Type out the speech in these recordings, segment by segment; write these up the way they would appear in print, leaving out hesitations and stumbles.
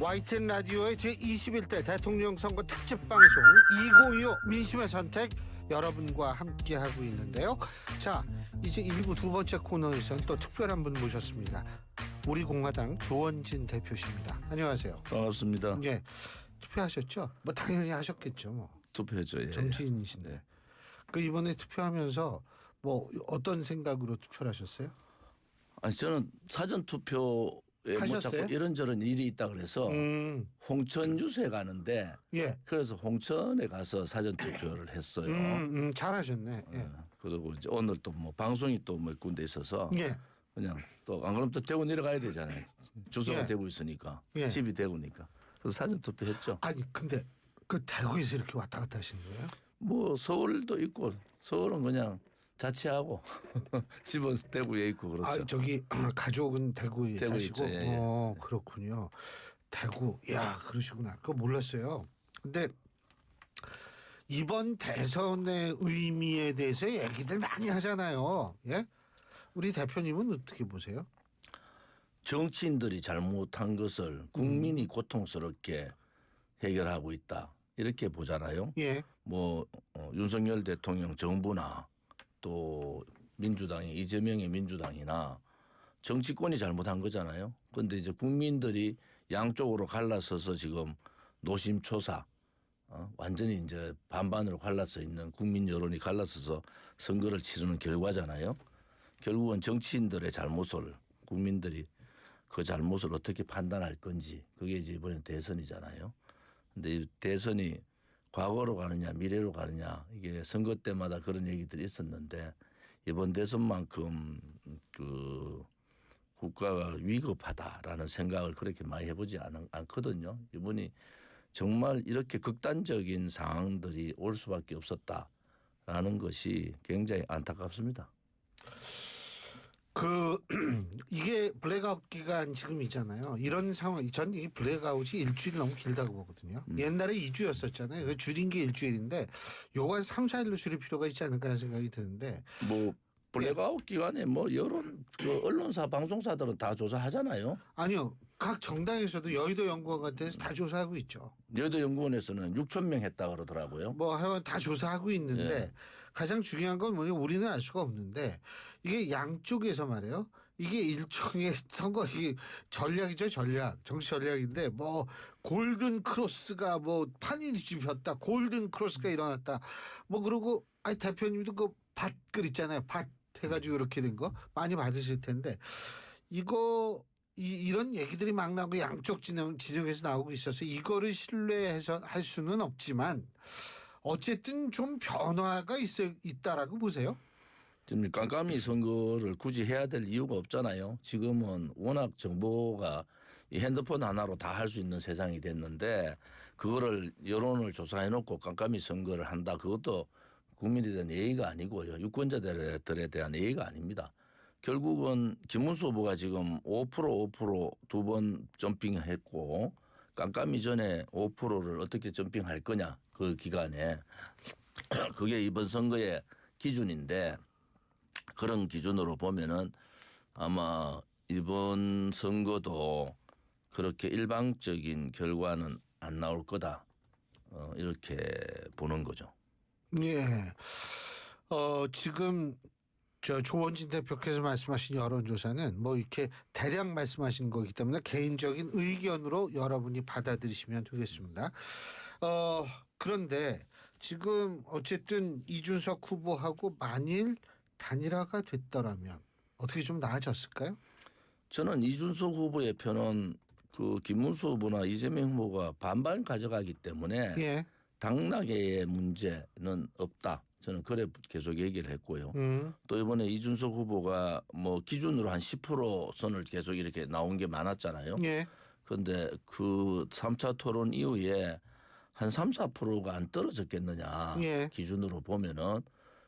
YTN 라디오의 제21대 대통령 선거 특집 방송 2025 민심의 선택 여러분과 함께하고 있는데요. 자, 이제 1부 두 번째 코너에서는 또 특별한 분 모셨습니다. 우리 공화당 조원진 대표십니다. 안녕하세요. 반갑습니다. 예, 투표하셨죠? 뭐 당연히 하셨겠죠. 뭐 투표했죠. 예. 정치인이신데. 네. 그 이번에 투표하면서 뭐 어떤 생각으로 투표를 하셨어요? 아니 저는 사전 투표에 뭐 하셨어요? 자꾸 이런저런 일이 있다 그래서 홍천 유세 가는데 예. 그래서 홍천에 가서 사전 투표를 했어요. 잘하셨네. 예. 그리고 이제 오늘 또 뭐 방송이 또 몇 군데 있어서 예. 그냥 또 안 그러면 또 대구 내려가야 되잖아요. 주소가 예. 대구 있으니까 예. 집이 대구니까 그래서 사전 투표했죠. 아니 근데 그 대구에서 이렇게 왔다 갔다 하시는 거예요? 뭐 서울도 있고 서울은 그냥 자취하고 집은 대구에 있고 그렇죠. 아 저기 가족은 대구에 대구에 사시고. 있죠. 예, 예. 그렇군요. 대구. 야 그러시구나. 그거 몰랐어요. 근데 이번 대선의 의미에 대해서 얘기들 많이 하잖아요. 예? 우리 대표님은 어떻게 보세요? 정치인들이 잘못한 것을 국민이 고통스럽게 해결하고 있다 이렇게 보잖아요. 예. 뭐 윤석열 대통령 정부나 또 민주당의 이재명의 민주당이나 정치권이 잘못한 거잖아요. 그런데 이제 국민들이 양쪽으로 갈라서서 지금 노심초사 완전히 이제 반반으로 갈라서 있는 국민 여론이 갈라서서 선거를 치르는 결과잖아요. 결국은 정치인들의 잘못을 국민들이 그 잘못을 어떻게 판단할 건지 그게 이제 이번에 대선이잖아요. 근데 이 대선이 과거로 가느냐 미래로 가느냐 이게 선거 때마다 그런 얘기들이 있었는데 이번 대선만큼 그 국가가 위급하다라는 생각을 그렇게 많이 해보지 않거든요. 이번이 정말 이렇게 극단적인 상황들이 올 수밖에 없었다라는 것이 굉장히 안타깝습니다. 이게 블랙아웃 기간 지금이잖아요. 이런 상황, 전 이 블랙아웃이 일주일 너무 길다고 보거든요. 옛날에 2주였었잖아요. 그 줄인 게 일주일인데 요거 한 3, 4일로 줄일 필요가 있지 않을까 하는 생각이 드는데. 뭐 블랙아웃 기간에 뭐 여론 그 언론사 방송사들은 다 조사하잖아요. 아니요. 각 정당에서도 여의도 연구원 같은 데서 다 조사하고 있죠. 여의도 연구원에서는 6천 명 했다 그러더라고요. 뭐 하여간 다 조사하고 있는데 예. 가장 중요한 건 뭐냐 우리는 알 수가 없는데 이게 양쪽에서 말이에요. 이게 일종의 선거 이게 전략이죠. 전략. 정치 전략인데 뭐 골든 크로스가 뭐 판이 뒤집혔다. 골든 크로스가 일어났다. 뭐 그러고 아니 대표님도 그 밭글 있잖아요. 밭 해가지고 이렇게 된 거 많이 받으실 텐데 이거 이런 얘기들이 막 나오고 양쪽 진영에서 나오고 있어서 이거를 신뢰해서 할 수는 없지만 어쨌든 좀 변화가 있다라고 보세요. 지금 깜깜이 선거를 굳이 해야 될 이유가 없잖아요. 지금은 워낙 정보가 이 핸드폰 하나로 다 할 수 있는 세상이 됐는데 그거를 여론을 조사해놓고 깜깜이 선거를 한다. 그것도 국민에 대한 예의가 아니고요. 유권자들에 대한 예의가 아닙니다. 결국은 김문수 후보가 지금 5% 두 번 점핑했고 깜깜이 전에 5%를 어떻게 점핑할 거냐 그 기간에 그게 이번 선거의 기준인데 그런 기준으로 보면은 아마 이번 선거도 그렇게 일방적인 결과는 안 나올 거다 이렇게 보는 거죠. 예. 지금 저 조원진 대표께서 말씀하신 여론조사는 뭐 이렇게 대략 말씀하신 거기 때문에 개인적인 의견으로 여러분이 받아들이시면 되겠습니다. 그런데 지금 어쨌든 이준석 후보하고 만일 단일화가 됐더라면 어떻게 좀 나아졌을까요? 저는 이준석 후보의 편은 그 김문수 후보나 이재명 후보가 반반 가져가기 때문에 예. 당락의 문제는 없다. 저는 그래 계속 얘기를 했고요. 또 이번에 이준석 후보가 뭐 기준으로 한 10% 선을 계속 이렇게 나온 게 많았잖아요. 예. 그런데 그 3차 토론 이후에 한 3, 4%가 안 떨어졌겠느냐. 예. 기준으로 보면은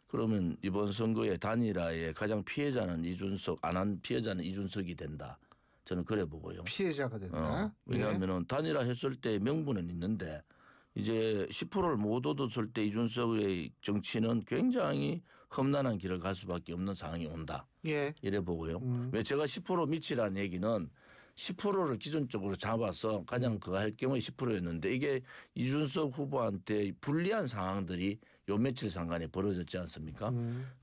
그러면 이번 선거의 단일화의 가장 피해자는 이준석 안 한 피해자는 이준석이 된다. 저는 그래 보고요. 피해자가 된다. 왜냐하면은 단일화 했을 때 명분은 있는데 이제 10%를 못 얻었을 때 이준석의 정치는 굉장히 험난한 길을 갈 수밖에 없는 상황이 온다. 예. 이래 보고요. 왜 제가 10% 미치라는 얘기는 10%를 기준적으로 잡아서 가장 그거 할 경우에 10%였는데 이게 이준석 후보한테 불리한 상황들이 요 며칠 상간에 벌어졌지 않습니까?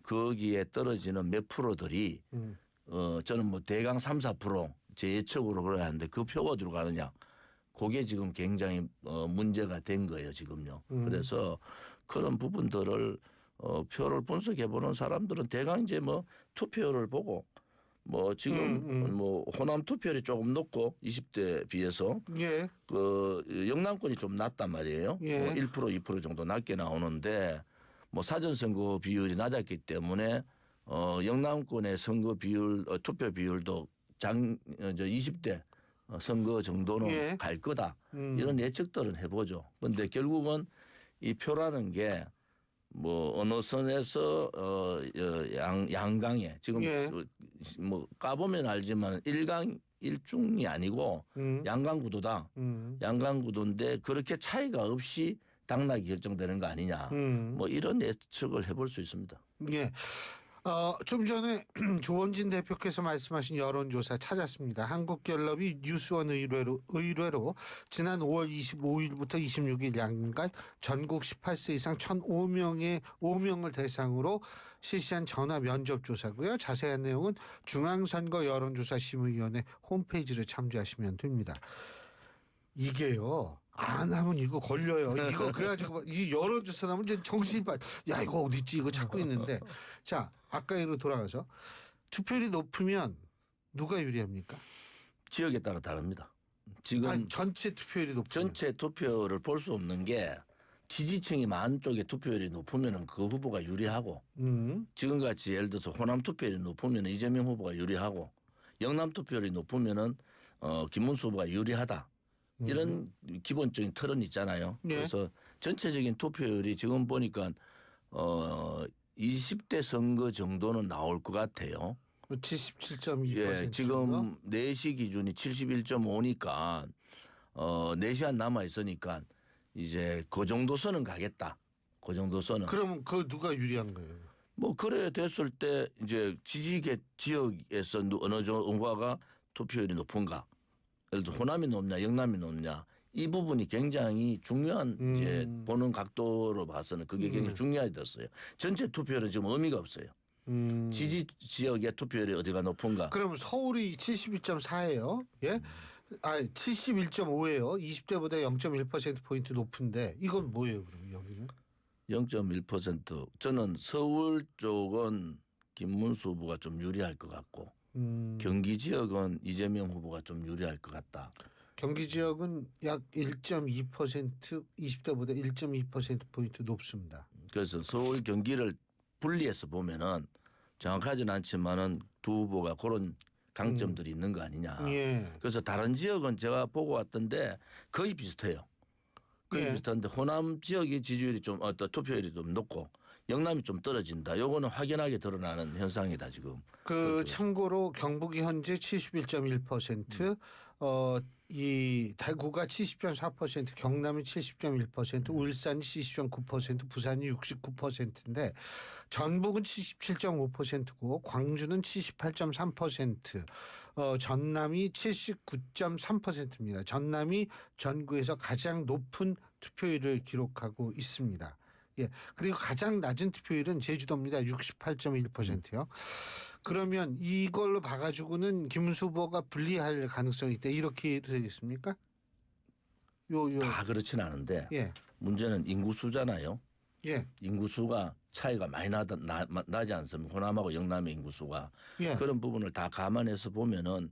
거기에 떨어지는 몇 프로들이 저는 뭐 대강 3, 4%제 예측으로 그래야 하는데 그 표가 어디로 가느냐. 그게 지금 굉장히 문제가 된 거예요, 지금요. 그래서 그런 부분들을 표를 분석해 보는 사람들은 대강 이제 뭐 투표율을 보고 뭐 지금 뭐 호남 투표율이 조금 높고 20대 비해서 예. 그 영남권이 좀 낮단 말이에요. 예. 뭐 1% 2% 정도 낮게 나오는데 뭐 사전 선거 비율이 낮았기 때문에 영남권의 선거 비율 투표 비율도 저 20대 선거 정도는 예. 갈 거다. 이런 예측들은 해보죠. 그런데 결국은 이 표라는 게 뭐 어느 선에서 양강에 지금 예. 뭐 까보면 알지만 일강 일중이 아니고 양강구도다. 양강구도인데 그렇게 차이가 없이 당락이 결정되는 거 아니냐. 뭐 이런 예측을 해볼 수 있습니다. 예. 좀 전에 조원진 대표께서 말씀하신 여론조사 찾았습니다. 한국갤럽이 뉴스원 의뢰로 지난 5월 25일부터 26일 양간 전국 18세 이상 1,005명을 대상으로 실시한 전화 면접조사고요. 자세한 내용은 중앙선거 여론조사심의위원회 홈페이지를 참조하시면 됩니다. 이게요. 안 하면 이거 걸려요. 이거 그래가지고 이 여론조사 나면 이제 정신이 야 이거 어디 있지 이거 찾고 있는데 자 아까 이로 돌아가서 투표율이 높으면 누가 유리합니까? 지역에 따라 다릅니다. 지금 아니, 전체 투표율이 높으면 전체 투표를 볼 수 없는 게 지지층이 많은 쪽에 투표율이 높으면 그 후보가 유리하고 지금같이 예를 들어서 호남 투표율이 높으면 이재명 후보가 유리하고 영남 투표율이 높으면 김문수 후보가 유리하다. 이런 기본적인 틀은 있잖아요. 네. 그래서 전체적인 투표율이 지금 보니까 20대 선거 정도는 나올 것 같아요. 77.2%. 예, 지금 4시 기준이 71.5니까 4시간 남아 있으니까 이제 그 정도 선은 가겠다. 그 정도 선은. 그러면 그 누가 유리한 거예요? 뭐 그래 됐을 때 이제 지역에서 어느 정도가 투표율이 높은가. 예를 들어 호남이 높냐 영남이 높냐 이 부분이 굉장히 중요한 이제 보는 각도로 봐서는 그게 굉장히 중요하게 됐어요. 전체 투표율은 지금 의미가 없어요. 지지 지역의 투표율이 어디가 높은가. 그럼 서울이 72.4예요. 예? 71.5예요. 20대보다 0.1%포인트 높은데 이건 뭐예요 그럼 여기는? 0.1% 저는 서울 쪽은 김문수 후보가 좀 유리할 것 같고 경기 지역은 이재명 후보가 좀 유리할 것 같다. 경기 지역은 약 1.2% 20대보다 1.2%포인트 높습니다. 그래서 서울 경기를 분리해서 보면은 정확하지는 않지만은 두 후보가 그런 강점들이 있는 거 아니냐. 예. 그래서 다른 지역은 제가 보고 왔던데 거의 비슷해요. 거의 예. 비슷한데 호남 지역의 지지율이 좀 투표율이 좀 높고 영남이 좀 떨어진다. 요거는 확연하게 드러나는 현상이다 지금. 그 참고로 경북이 현재 71.1%, 이 대구가 70.4%, 경남이 70.1%, 울산이 70.9%, 부산이 69%인데 전북은 77.5%고 광주는 78.3%, 전남이 79.3%입니다. 전남이 전국에서 가장 높은 투표율을 기록하고 있습니다. 예. 그리고 가장 낮은 투표율은 제주도입니다. 68.1%요. 그러면 이걸로 봐가지고는 김문수 후보가 불리할 가능성이 있다. 이렇게 해도 되겠습니까? 다 그렇진 않은데 예. 문제는 인구수잖아요. 예. 인구수가 차이가 많이 나지 않습니까? 호남하고 영남의 인구수가. 예. 그런 부분을 다 감안해서 보면은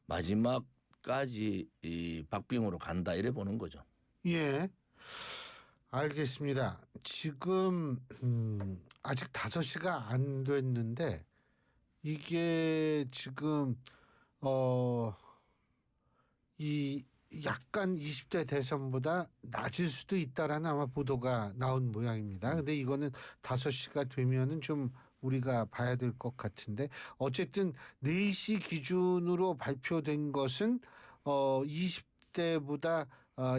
마지막까지 이 박빙으로 간다 이래 보는 거죠. 예. 알겠습니다. 지금 아직 5시가 안 됐는데 이게 지금 이 약간 20대 대선보다 낮을 수도 있다라는 아마 보도가 나온 모양입니다. 근데 이거는 5시가 되면은 좀 우리가 봐야 될 것 같은데 어쨌든 4시 기준으로 발표된 것은 20대보다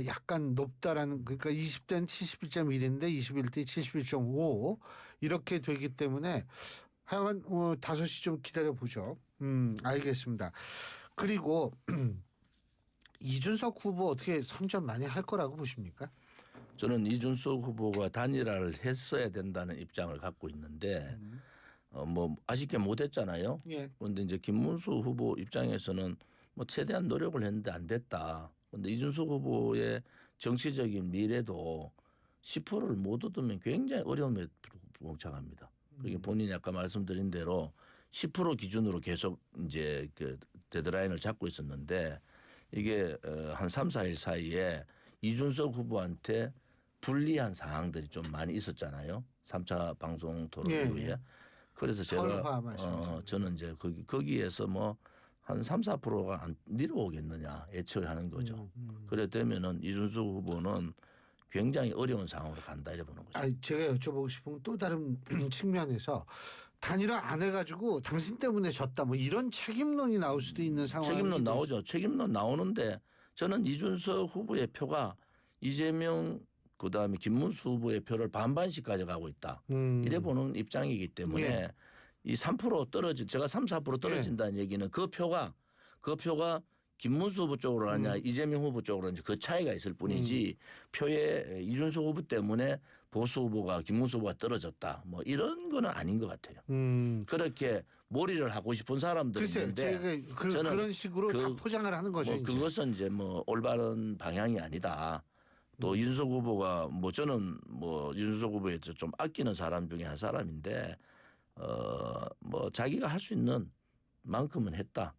약간 높다라는 그러니까 20대는 71.1인데 21대 71.5 이렇게 되기 때문에 하여간 5시 좀 기다려 보죠. 알겠습니다. 그리고 이준석 후보 어떻게 선전 많이 할 거라고 보십니까? 저는 이준석 후보가 단일화를 했어야 된다는 입장을 갖고 있는데 뭐 아쉽게 못했잖아요. 예. 그런데 이제 김문수 후보 입장에서는 뭐 최대한 노력을 했는데 안 됐다. 그런데 이준석 후보의 정치적인 미래도 10%를 못 얻으면 굉장히 어려움에 봉착합니다. 그게 본인이 아까 말씀드린 대로 10% 기준으로 계속 이제 그 데드라인을 잡고 있었는데 이게 한 3, 4일 사이에 이준석 후보한테 불리한 상황들이 좀 많이 있었잖아요. 3차 방송 토론 예, 이후에. 예. 그래서 설화 제가 말씀하셨죠. 저는 이제 거기에서 뭐 한 3, 4%가 안 내려오겠느냐 예측하는 거죠. 그래 되면은 이준석 후보는 굉장히 어려운 상황으로 간다 이래 보는 거죠. 아, 제가 여쭤보고 싶은 건 또 다른 측면에서 단일화 안 해가지고 당신 때문에 졌다 뭐 이런 책임론이 나올 수도 있는 상황이 책임론 나오죠. 책임론 나오는데 저는 이준석 후보의 표가 이재명 그다음에 김문수 후보의 표를 반반씩 가져가고 있다. 이래 보는 입장이기 때문에 예. 이 3% 떨어진 제가 3, 4% 떨어진다는 얘기는 그 표가 김문수 후보 쪽으로 하냐 이재명 후보 쪽으로 하냐 그 차이가 있을 뿐이지 표에 이준석 후보 때문에 보수 후보가 김문수 후보가 떨어졌다. 뭐 이런 거는 아닌 것 같아요. 그렇게 몰이를 하고 싶은 사람들이 글쎄요, 있는데 제가 저는 그런 식으로 다 포장을 하는 거죠. 뭐 이제. 그것은 이제 뭐 올바른 방향이 아니다. 또 이준석 후보가 뭐 저는 뭐 이준석 후보에 좀 아끼는 사람 중에 한 사람인데 뭐 자기가 할 수 있는 만큼은 했다.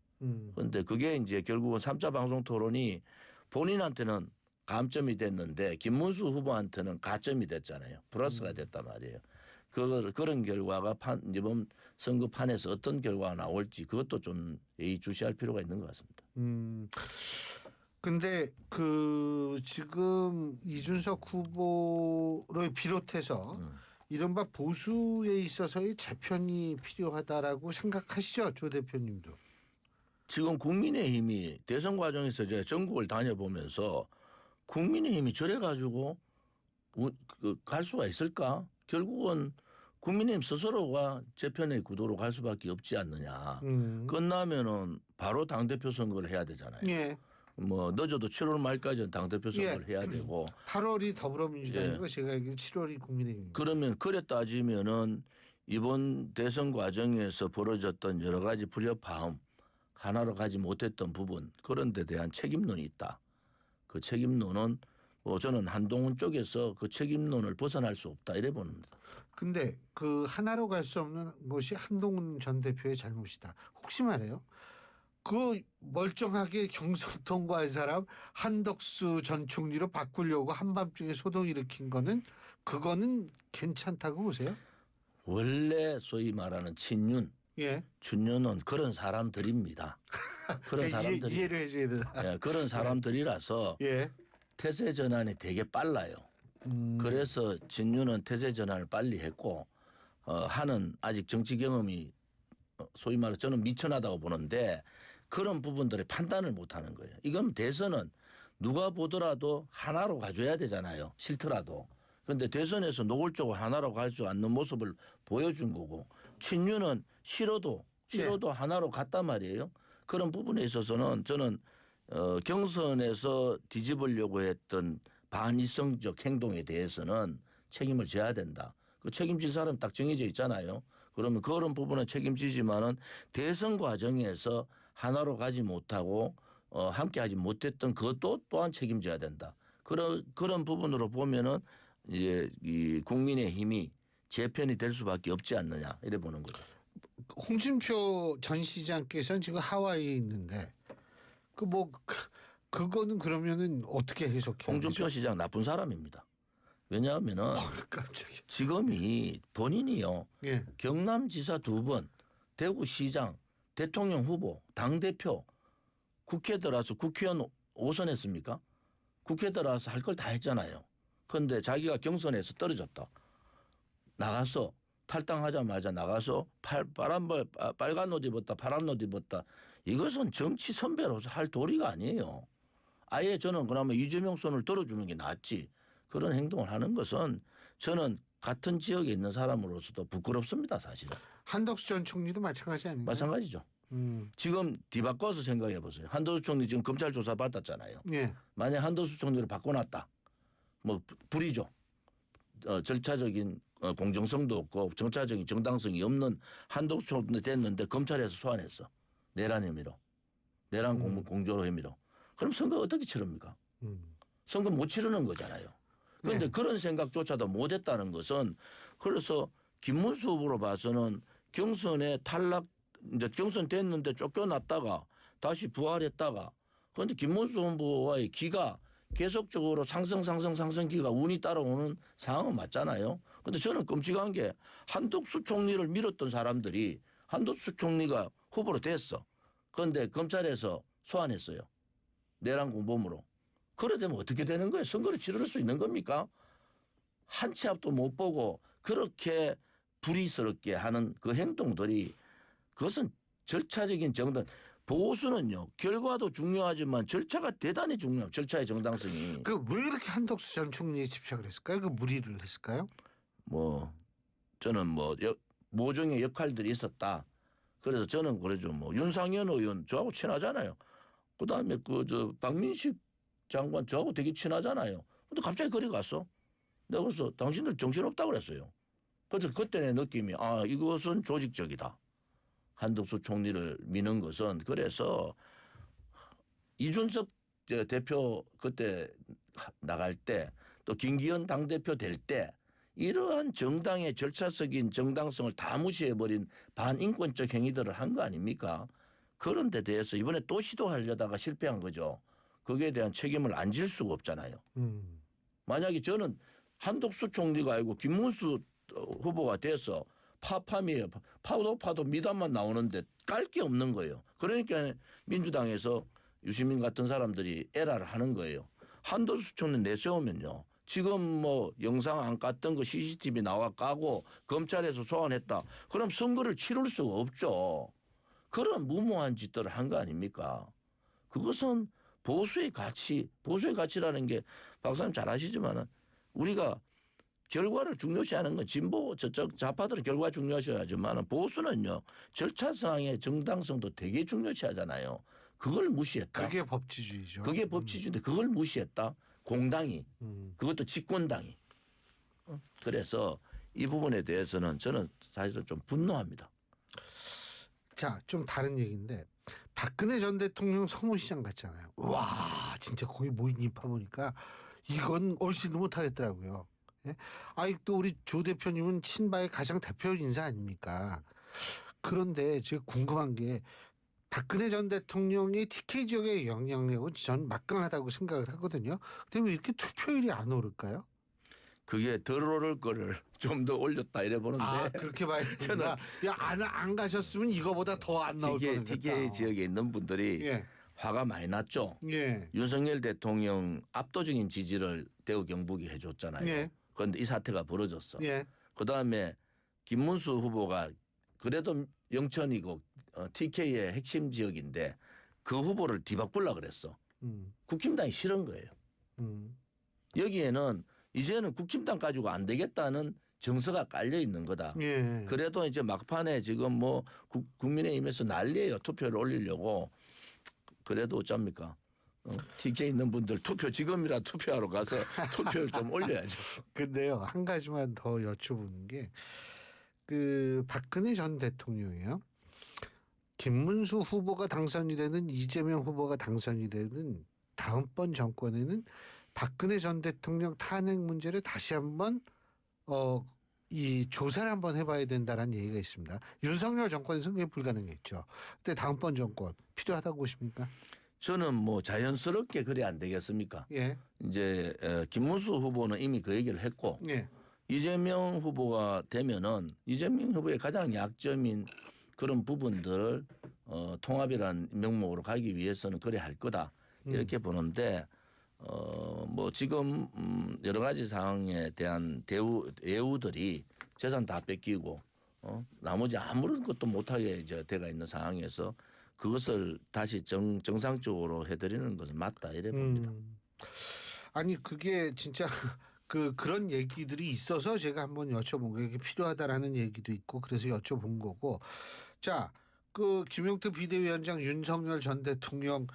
그런데 그게 이제 결국은 3차 방송 토론이 본인한테는 감점이 됐는데 김문수 후보한테는 가점이 됐잖아요. 플러스가 됐단 말이에요. 그런 결과가 이번 선거판에서 어떤 결과가 나올지 그것도 좀 예의주시할 필요가 있는 것 같습니다. 근데 그 지금 이준석 후보를 비롯해서 이른바 보수에 있어서의 재편이 필요하다라고 생각하시죠, 조 대표님도? 지금 국민의힘이 대선 과정에서 제가 전국을 다녀보면서 국민의힘이 저래 가지고 갈 수가 있을까? 결국은 국민의힘 스스로가 재편의 구도로 갈 수밖에 없지 않느냐. 끝나면은 바로 당대표 선거를 해야 되잖아요. 예. 뭐 늦어도 7월 말까지는 당대표 선거를 예. 해야 되고 8월이 더불어민주당이고 예. 제가 알기로 7월이 국민의힘입니다. 그러면 그래 따지면은 이번 대선 과정에서 벌어졌던 여러 가지 불협화음 하나로 가지 못했던 부분 그런 데 대한 책임론이 있다. 그 책임론은 뭐 저는 한동훈 쪽에서 그 책임론을 벗어날 수 없다 이래 보는데. 근데 그 하나로 갈 수 없는 것이 한동훈 전 대표의 잘못이다. 혹시 말해요. 그 멀쩡하게 경선 통과한 사람 한덕수 전 총리로 바꾸려고 한밤중에 소동 일으킨 거는 그거는 괜찮다고 보세요? 원래 소위 말하는 친윤, 예. 준윤은 그런 사람들입니다. 그런 사람들이 이해를 해줘야 되나? 예, 그런 사람들이라서 예. 태세 전환이 되게 빨라요. 그래서 진유는 태세 전환을 빨리 했고 한은 아직 정치 경험이 소위 말해 저는 미천하다고 보는데 그런 부분들의 판단을 못하는 거예요. 이건 대선은 누가 보더라도 하나로 가줘야 되잖아요. 싫더라도. 그런데 대선에서 노골적으로 하나로 갈 수 않는 모습을 보여준 거고 친유는 싫어도 하나로 갔단 말이에요. 그런 부분에 있어서는 저는 경선에서 뒤집으려고 했던 반이성적 행동에 대해서는 책임을 져야 된다. 그 책임질 사람 딱 정해져 있잖아요. 그러면 그런 부분은 책임지지만은 대선 과정에서 하나로 가지 못하고 함께하지 못했던 그것도 또한 책임져야 된다. 그런 부분으로 보면은 이제 이 국민의힘이 재편이 될 수밖에 없지 않느냐 이래 보는 거죠. 홍준표 전 시장께서는 지금 하와이에 있는데 그거는 그러면은 어떻게 해석해요? 홍준표 시장 나쁜 사람입니다. 왜냐하면은 깜짝이야. 지금이 본인이요. 예. 경남지사 2번, 대구시장, 대통령 후보, 당대표, 국회 들어와서 국회의원 5선 했습니까? 국회 들어와서 할 걸 다 했잖아요. 그런데 자기가 경선에서 떨어졌다. 나가서 탈당하자마자 나가서 빨간 옷 입었다 파란 옷 입었다. 이것은 정치 선배로서 할 도리가 아니에요. 아예 저는 그러면 이재명 손을 들어주는 게 낫지. 그런 행동을 하는 것은 저는 같은 지역에 있는 사람으로서도 부끄럽습니다. 사실은. 한덕수 전 총리도 마찬가지 아닌가요? 마찬가지죠. 지금 뒤바꿔서 생각해 보세요. 한도수 총리 지금 검찰 조사 받았잖아요. 예. 만약 한도수 총리를 바꿔놨다. 뭐 불이죠. 절차적인 공정성도 없고 정차적인 정당성이 없는 한도수 총리 됐는데 검찰에서 소환했어. 내란 혐의로. 내란 공조 혐의로. 그럼 선거 어떻게 치릅니까? 선거 못 치르는 거잖아요. 그런데 네. 그런 생각조차도 못했다는 것은 그래서 김문수 후보로 봐서는 경선에 탈락 이제 경선 됐는데 쫓겨났다가 다시 부활했다가 그런데 김문수 후보와의 기가 계속적으로 상승기가 운이 따라오는 상황은 맞잖아요. 그런데 저는 끔찍한 게 한덕수 총리를 밀었던 사람들이 한덕수 총리가 후보로 됐어. 그런데 검찰에서 소환했어요. 내란 공범으로. 그래 되면 어떻게 되는 거예요? 선거를 치를 수 있는 겁니까? 한 치 앞도 못 보고 그렇게 불의스럽게 하는 그 행동들이 그것은 절차적인 정당 보수는요. 결과도 중요하지만 절차가 대단히 중요해요. 절차의 정당성이. 그 왜 이렇게 한덕수 전 총리에 집착을 했을까요? 그 무리를 했을까요? 뭐 저는 뭐 모종의 역할들이 있었다. 그래서 저는 그러죠. 뭐 윤상현 의원 저하고 친하잖아요. 그다음에 그 저 박민식 장관 저하고 되게 친하잖아요. 근데 갑자기 거리 갔어. 내가 그래서 당신들 정신없다 그랬어요. 그래서 그때 내 느낌이 이것은 조직적이다. 한덕수 총리를 미는 것은 그래서 이준석 대표 그때 나갈 때 또 김기현 당대표 될 때 이러한 정당의 절차적인 정당성을 다 무시해버린 반인권적 행위들을 한 거 아닙니까? 그런 데 대해서 이번에 또 시도하려다가 실패한 거죠. 거기에 대한 책임을 안 질 수가 없잖아요. 만약에 저는 한덕수 총리가 아니고 김문수 후보가 돼서 파파미에요. 파도 미담만 나오는데 깔 게 없는 거예요. 그러니까 민주당에서 유시민 같은 사람들이 에라를 하는 거예요. 한덕수 총리 내세우면요. 지금 뭐 영상 안 깠던 거 CCTV 나와 까고 검찰에서 소환했다. 그럼 선거를 치를 수가 없죠. 그런 무모한 짓들을 한 거 아닙니까? 그것은 보수의 가치라는 게 박사님 잘 아시지만은 우리가 결과를 중요시하는 건 진보 저쪽 좌파들은 결과 중요시하지만 보수는요 절차상의 정당성도 되게 중요시하잖아요. 그걸 무시했다. 그게 법치주의죠. 그게 법치주의인데 그걸 무시했다. 공당이 그것도 집권당이. 그래서 이 부분에 대해서는 저는 사실은 좀 분노합니다. 자, 좀 다른 얘기인데 박근혜 전 대통령 서문시장 같잖아요. 와, 진짜 거기 모인 인파 보니까 이건 얼씬도 못하겠더라고요. 예? 또 우리 조 대표님은 친바의 가장 대표 인사 아닙니까? 그런데 제가 궁금한 게 박근혜 전 대통령이 TK 지역의 영향력은 전 막강하다고 생각을 하거든요. 근데 왜 이렇게 투표율이 안 오를까요? 그게 덜 오를 거를 좀 더 올렸다 이래 보는데 그렇게 봐야 되나? 안 가셨으면 이거보다 더 안 나올 거는 TK 지역에 있는 분들이 예. 화가 많이 났죠. 예. 윤석열 대통령 압도적인 지지를 대구 경북이 해줬잖아요. 예. 그런데 이 사태가 벌어졌어. 예. 그다음에 김문수 후보가 그래도 영천이고 TK의 핵심 지역인데 그 후보를 뒤바꾸려고 그랬어. 국힘당이 싫은 거예요. 여기에는 이제는 국힘당 가지고 안 되겠다는 정서가 깔려 있는 거다. 예. 그래도 이제 막판에 지금 뭐 국민의힘에서 난리예요. 투표를 올리려고. 그래도 어쩝니까? TK 있는 분들 지금이라도 투표하러 가서 투표를 좀 올려야죠. 근데요, 한 가지만 더 여쭤보는 게 그 박근혜 전 대통령이요. 김문수 후보가 당선이 되는 이재명 후보가 당선이 되는 다음번 정권에는 박근혜 전 대통령 탄핵 문제를 다시 한번 이 조사를 한번 해봐야 된다라는 얘기가 있습니다. 윤석열 정권에서는 그게 불가능했죠. 근데 다음번 정권 필요하다고 보십니까? 저는 뭐 자연스럽게 그래 안 되겠습니까? 예. 이제 김문수 후보는 이미 그 얘기를 했고 예. 이재명 후보가 되면은 이재명 후보의 가장 약점인 그런 부분들을 통합이라는 명목으로 가기 위해서는 그래 할 거다 이렇게 보는데 뭐 지금 여러 가지 상황에 대한 예우들이 재산 다 뺏기고 나머지 아무런 것도 못하게 이제 돼가 있는 상황에서 그것을 다시 정상적으로 해드리는 것은 맞다 이래 봅니다. 아니 그게 진짜 그런 얘기들이 있어서 제가 한번 여쭤본 거예요. 이게 필요하다라는 얘기도 있고 그래서 여쭤본 거고. 자, 그 김용태 비대위원장 윤석열 전 대통령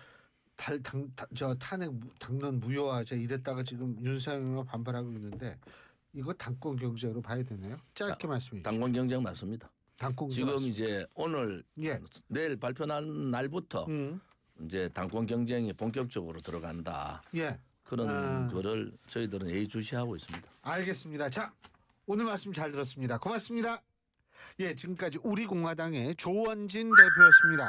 탄핵 당론 무효화제 이랬다가 지금 윤석열 반발하고 있는데 이거 당권 경쟁으로 봐야 되나요? 짧게 말씀해 주시죠. 당권 경쟁 맞습니다. 당권 지금 맞습니다. 이제 오늘 예. 내일 발표난 날부터 이제 당권 경쟁이 본격적으로 들어간다. 예. 그런 거를 저희들은 예의주시하고 있습니다. 알겠습니다. 자, 오늘 말씀 잘 들었습니다. 고맙습니다. 예, 지금까지 우리공화당의 조원진 대표였습니다.